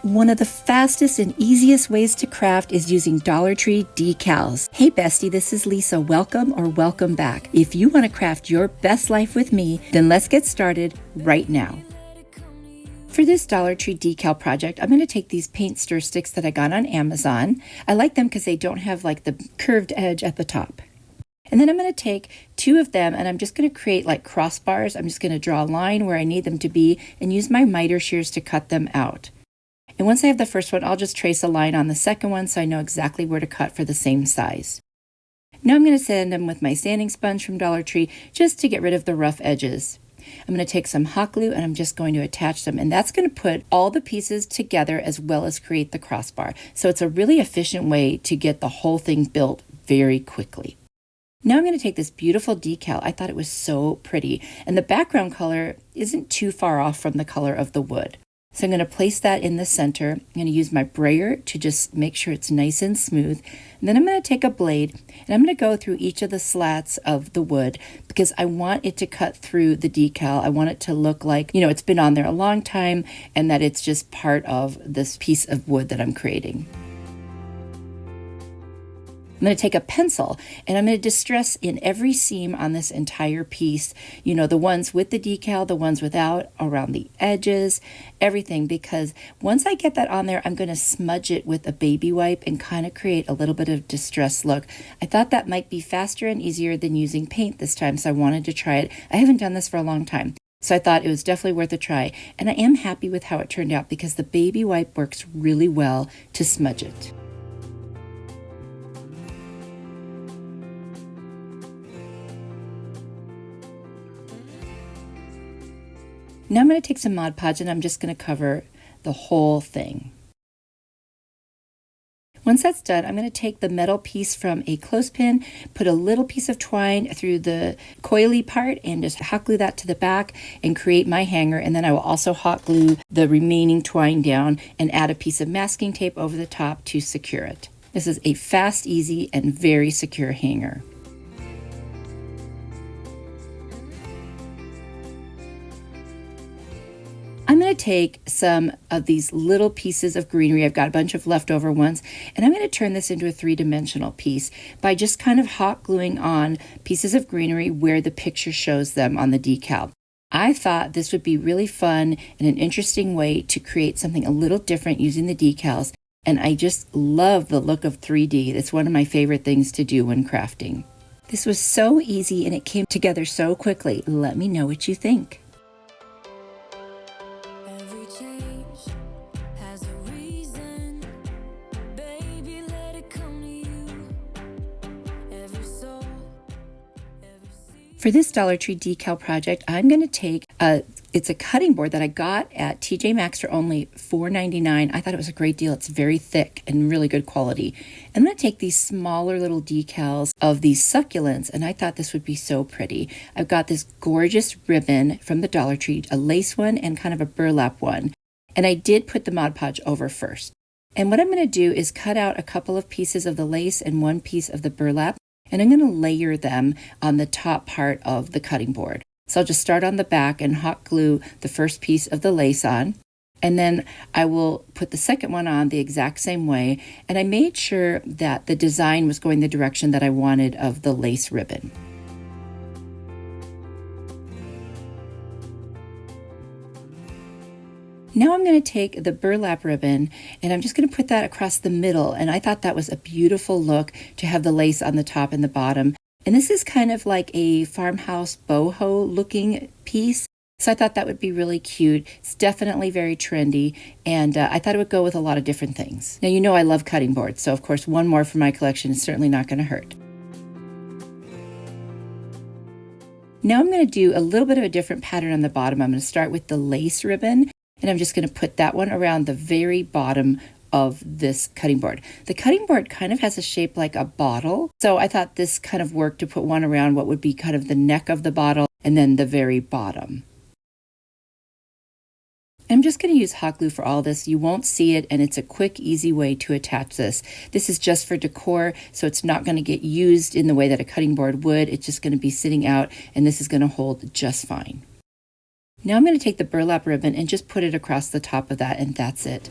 One of the fastest and easiest ways to craft is using Dollar Tree decals. Hey Bestie, this is Lisa. Welcome or welcome back. If you want to craft your best life with me, then let's get started right now. For this Dollar Tree decal project, I'm going to take these paint stir sticks that I got on Amazon. I like them because they don't have like the curved edge at the top. And then I'm going to take 2 of them and I'm just going to create like crossbars. I'm just going to draw a line where I need them to be and use my miter shears to cut them out. And once I have the first one, I'll just trace a line on the second one so I know exactly where to cut for the same size. Now I'm going to sand them with my sanding sponge from Dollar Tree just to get rid of the rough edges. I'm going to take some hot glue and I'm just going to attach them, and that's going to put all the pieces together as well as create the crossbar. So it's a really efficient way to get the whole thing built very quickly. Now I'm going to take this beautiful decal. I thought it was so pretty, and the background color isn't too far off from the color of the wood. So I'm going to place that in the center. I'm going to use my brayer to just make sure it's nice and smooth. And then I'm going to take a blade and I'm going to go through each of the slats of the wood because I want it to cut through the decal. I want it to look like, it's been on there a long time and that it's just part of this piece of wood that I'm creating. I'm going to take a pencil and I'm going to distress in every seam on this entire piece, the ones with the decal, the ones without, around the edges, everything, because once I get that on there, I'm going to smudge it with a baby wipe and kind of create a little bit of distressed look. I thought that might be faster and easier than using paint this time, so I wanted to try it. I haven't done this for a long time, so I thought it was definitely worth a try, and I am happy with how it turned out because the baby wipe works really well to smudge it. Now I'm going to take some Mod Podge and I'm just going to cover the whole thing. Once that's done, I'm going to take the metal piece from a clothespin, put a little piece of twine through the coily part and just hot glue that to the back and create my hanger. And then I will also hot glue the remaining twine down and add a piece of masking tape over the top to secure it. This is a fast, easy, and very secure hanger. I'm going to take some of these little pieces of greenery. I've got a bunch of leftover ones, and I'm going to turn this into a 3-dimensional piece by just kind of hot gluing on pieces of greenery where the picture shows them on the decal. I thought this would be really fun and an interesting way to create something a little different using the decals, and I just love the look of 3D. It's one of my favorite things to do when crafting. This was so easy and it came together so quickly. Let me know what you think. For this Dollar Tree decal project, I'm going to take it's a cutting board that I got at TJ Maxx for only $4.99. I thought it was a great deal. It's very thick and really good quality. I'm going to take these smaller little decals of these succulents, and I thought this would be so pretty. I've got this gorgeous ribbon from the Dollar Tree, a lace one and kind of a burlap one. And I did put the Mod Podge over first. And what I'm going to do is cut out a couple of pieces of the lace and one piece of the burlap. And I'm going to layer them on the top part of the cutting board. So I'll just start on the back and hot glue the first piece of the lace on. And then I will put the second one on the exact same way. And I made sure that the design was going the direction that I wanted of the lace ribbon. Now I'm going to take the burlap ribbon and I'm just going to put that across the middle. And I thought that was a beautiful look to have the lace on the top and the bottom. And this is kind of like a farmhouse boho looking piece. So I thought that would be really cute. It's definitely very trendy. And I thought it would go with a lot of different things. Now, I love cutting boards. So of course, one more for my collection is certainly not going to hurt. Now I'm going to do a little bit of a different pattern on the bottom. I'm going to start with the lace ribbon. And I'm just going to put that one around the very bottom of this cutting board. The cutting board kind of has a shape like a bottle. So I thought this kind of worked to put one around what would be kind of the neck of the bottle and then the very bottom. I'm just going to use hot glue for all this. You won't see it, and it's a quick, easy way to attach this. This is just for decor, so it's not going to get used in the way that a cutting board would. It's just going to be sitting out, and this is going to hold just fine. Now I'm going to take the burlap ribbon and just put it across the top of that, and that's it.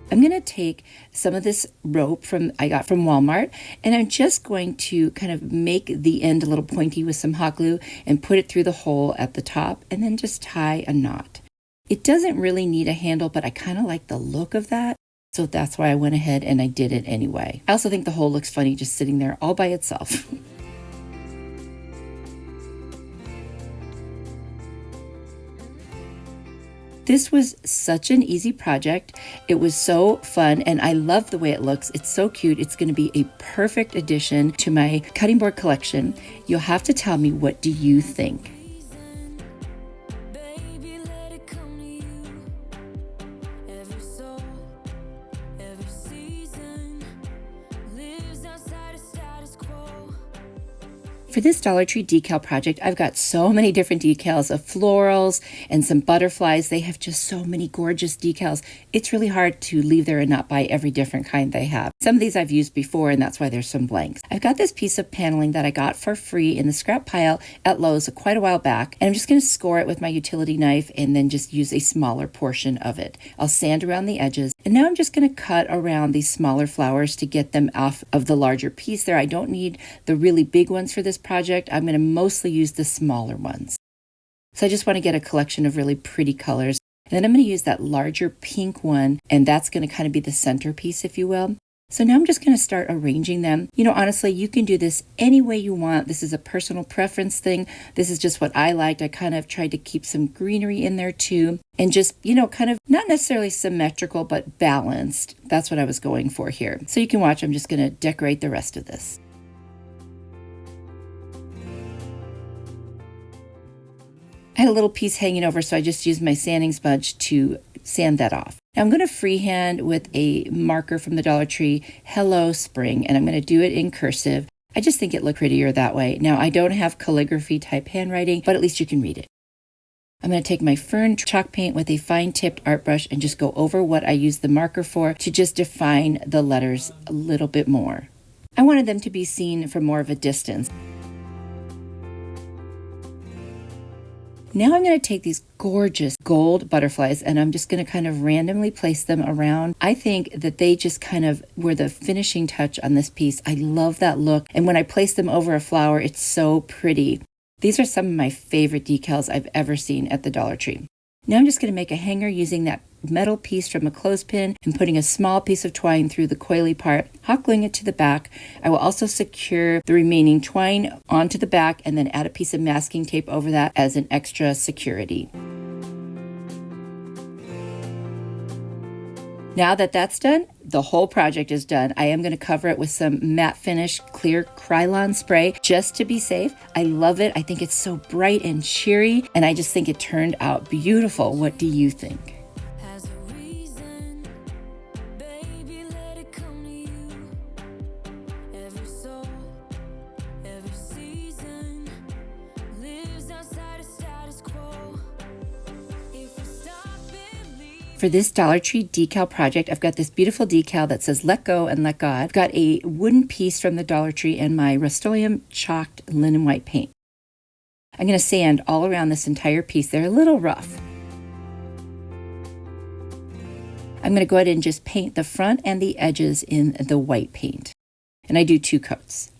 I'm going to take some of this rope I got from Walmart, and I'm just going to kind of make the end a little pointy with some hot glue and put it through the hole at the top and then just tie a knot. It doesn't really need a handle, but I kind of like the look of that. So that's why I went ahead and I did it anyway. I also think the hole looks funny just sitting there all by itself. This was such an easy project. It was so fun, and I love the way it looks. It's so cute. It's going to be a perfect addition to my cutting board collection. You'll have to tell me, what do you think? For this Dollar Tree decal project, I've got so many different decals of florals and some butterflies. They have just so many gorgeous decals. It's really hard to leave there and not buy every different kind they have. Some of these I've used before, and that's why there's some blanks. I've got this piece of paneling that I got for free in the scrap pile at Lowe's quite a while back, and I'm just going to score it with my utility knife and then just use a smaller portion of it. I'll sand around the edges, and now I'm just going to cut around these smaller flowers to get them off of the larger piece there. I don't need the really big ones for this project. I'm going to mostly use the smaller ones. So I just want to get a collection of really pretty colors. And then I'm going to use that larger pink one, and that's going to kind of be the centerpiece, if you will. So now I'm just going to start arranging them. You know, honestly, you can do this any way you want. This is a personal preference thing. This is just what I liked. I kind of tried to keep some greenery in there too, and just, you know, kind of not necessarily symmetrical, but balanced. That's what I was going for here. So you can watch, I'm just going to decorate the rest of this. I had a little piece hanging over, so I just used my sanding sponge to sand that off. Now I'm going to freehand with a marker from the Dollar Tree, Hello Spring, and I'm going to do it in cursive. I just think it looked prettier that way. Now I don't have calligraphy type handwriting, but at least you can read it. I'm going to take my fern chalk paint with a fine tipped art brush and just go over what I used the marker for to just define the letters a little bit more. I wanted them to be seen from more of a distance. Now I'm going to take these gorgeous gold butterflies and I'm just going to kind of randomly place them around. I think that they just kind of were the finishing touch on this piece. I love that look. And when I place them over a flower, it's so pretty. These are some of my favorite decals I've ever seen at the Dollar Tree. Now I'm just going to make a hanger using that metal piece from a clothespin and putting a small piece of twine through the coily part, hot gluing it to the back. I will also secure the remaining twine onto the back and then add a piece of masking tape over that as an extra security. Now that that's done, the whole project is done. I am going to cover it with some matte finish clear Krylon spray just to be safe. I love it. I think it's so bright and cheery, and I just think it turned out beautiful. What do you think? For this Dollar Tree decal project, I've got this beautiful decal that says Let Go and Let God. I've got a wooden piece from the Dollar Tree and my Rust-Oleum chalked linen white paint. I'm going to sand all around this entire piece. They're a little rough. I'm going to go ahead and just paint the front and the edges in the white paint. And I do 2 coats.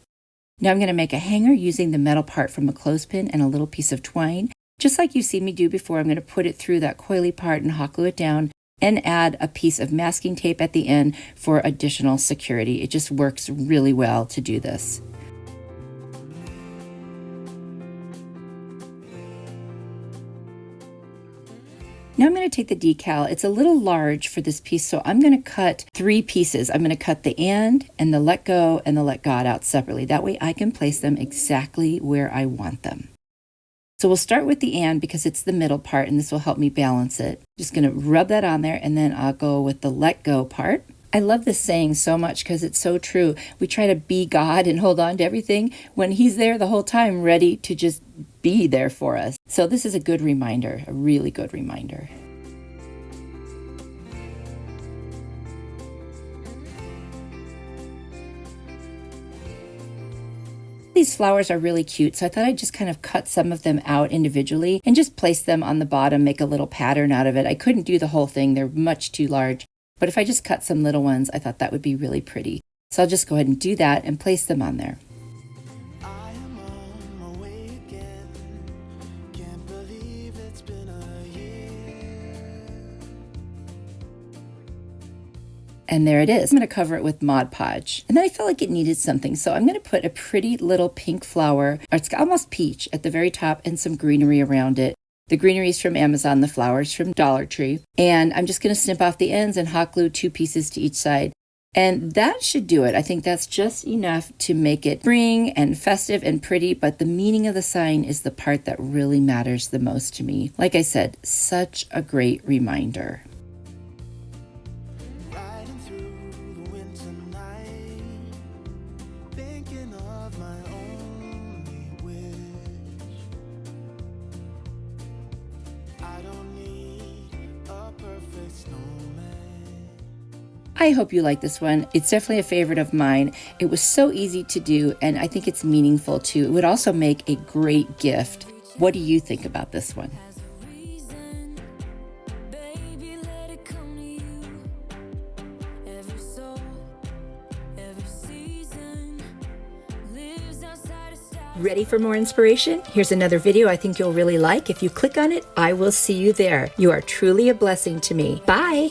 Now I'm going to make a hanger using the metal part from a clothespin and a little piece of twine. Just like you've seen me do before, I'm going to put it through that coily part and hot glue it down and add a piece of masking tape at the end for additional security. It just works really well to do this. Now I'm going to take the decal. It's a little large for this piece, so I'm going to cut 3 pieces. I'm going to cut the and the Let Go and the Let God out separately. That way I can place them exactly where I want them. So we'll start with the and because it's the middle part and this will help me balance it. Just going to rub that on there and then I'll go with the Let Go part. I love this saying so much because it's so true. We try to be God and hold on to everything when He's there the whole time, ready to just be there for us. So this is a good reminder, a really good reminder. These flowers are really cute, so I thought I'd just kind of cut some of them out individually and just place them on the bottom, make a little pattern out of it. I couldn't do the whole thing. They're much too large. But if I just cut some little ones, I thought that would be really pretty. So I'll just go ahead and do that and place them on there. And there it is. I'm going to cover it with Mod Podge. And then I felt like it needed something. So I'm going to put a pretty little pink flower, or it's almost peach, at the very top and some greenery around it. The greenery is from Amazon, the flowers from Dollar Tree. And I'm just going to snip off the ends and hot glue 2 pieces to each side. And that should do it. I think that's just enough to make it spring and festive and pretty, but the meaning of the sign is the part that really matters the most to me. Like I said, such a great reminder. I hope you like this one. It's definitely a favorite of mine. It was so easy to do, and I think it's meaningful too. It would also make a great gift. What do you think about this one? Ready for more inspiration? Here's another video I think you'll really like. If you click on it, I will see you there. You are truly a blessing to me. Bye!